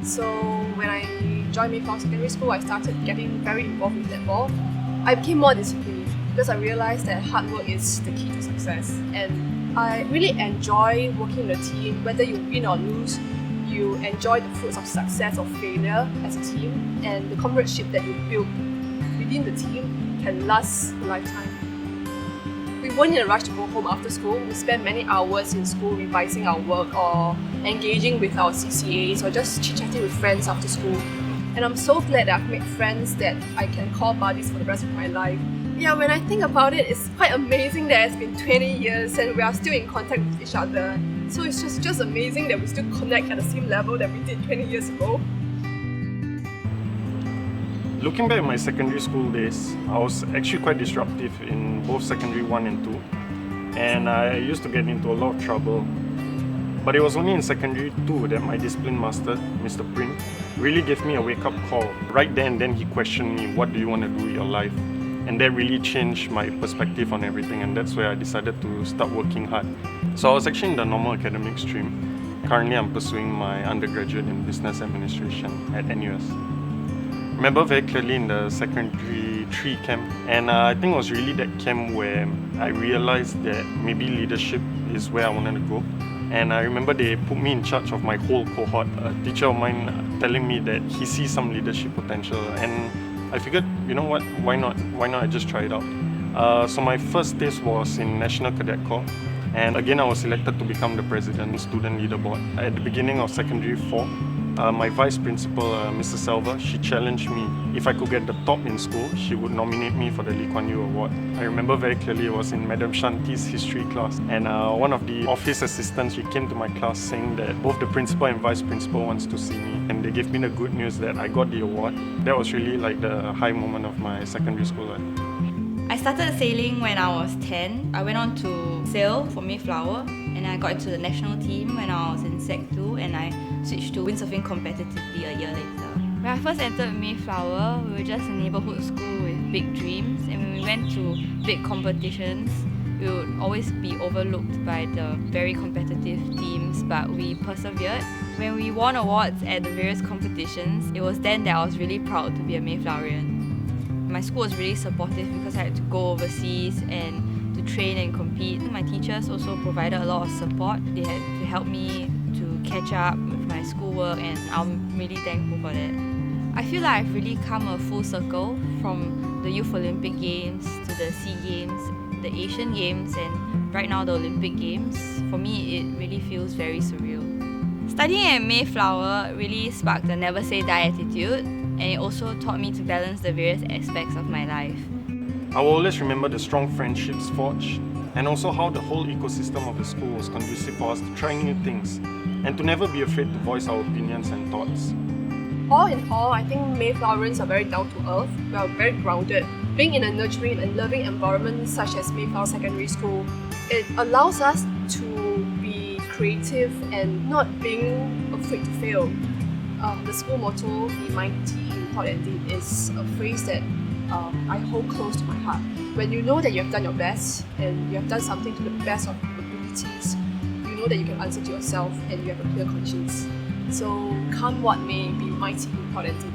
So when I joined Mayflower Secondary School, I started getting very involved with netball. I became more disciplined because I realized that hard work is the key to success. And I really enjoy working in a team. Whether you win or lose, you enjoy the fruits of success or failure as a team, and the comradeship that you build within the team can last a lifetime. We weren't in a rush to go home after school. We spent many hours in school revising our work or engaging with our CCAs or just chit-chatting with friends after school. And I'm so glad that I've made friends that I can call buddies for the rest of my life. Yeah, when I think about it, it's quite amazing that it's been 20 years and we are still in contact with each other. So it's just amazing that we still connect at the same level that we did 20 years ago. Looking back at my secondary school days, I was actually quite disruptive in both secondary 1 and 2. And I used to get into a lot of trouble. But it was only in secondary 2 that my discipline master, Mr. Prim, really gave me a wake-up call. Right then he questioned me, what do you want to do with your life? And that really changed my perspective on everything, and that's where I decided to start working hard. So I was actually in the normal academic stream. Currently I'm pursuing my undergraduate in business administration at NUS. I remember very clearly in the secondary 3 camp, and I think it was really that camp where I realized that maybe leadership is where I wanted to go. And I remember they put me in charge of my whole cohort. A teacher of mine telling me that he sees some leadership potential, and I figured, you know what, why not I just try it out. So my first taste was in National Cadet Corps, and again I was selected to become the president student leader board. At the beginning of secondary 4, my vice principal, Mrs. Selva, she challenged me. If I could get the top in school, she would nominate me for the Lee Kuan Yew Award. I remember very clearly it was in Madam Shanti's history class, and one of the office assistants, she came to my class saying that both the principal and vice principal wants to see me, and they gave me the good news that I got the award. That was really like the high moment of my secondary school life. I started sailing when I was 10. I went on to sail for Mayflower, and I got into the national team when I was in Sec 2, and I switched to windsurfing competitively a year later. When I first entered Mayflower, we were just a neighbourhood school with big dreams, and when we went to big competitions, we would always be overlooked by the very competitive teams, but we persevered. When we won awards at the various competitions, it was then that I was really proud to be a Mayflowerian. My school was really supportive because I had to go overseas and to train and compete. My teachers also provided a lot of support. They had to help me to catch up with my schoolwork, and I'm really thankful for that. I feel like I've really come a full circle from the Youth Olympic Games to the SEA Games, the Asian Games, and right now the Olympic Games. For me, it really feels very surreal. Studying at Mayflower really sparked a never say die attitude, and it also taught me to balance the various aspects of my life. I will always remember the strong friendships forged, and also how the whole ecosystem of the school was conducive for us to try new things and to never be afraid to voice our opinions and thoughts. All in all, I think Mayflowerans are very down to earth. We are very grounded. Being in a nurturing and loving environment such as Mayflower Secondary School, it allows us to be creative and not being afraid to fail. The school motto, "Be mighty in thought and deed," is a phrase that I hold close to my heart. When you know that you have done your best and you have done something to the best of your abilities, you know that you can answer to yourself and you have a clear conscience. So come what may, be mighty in thought and deed.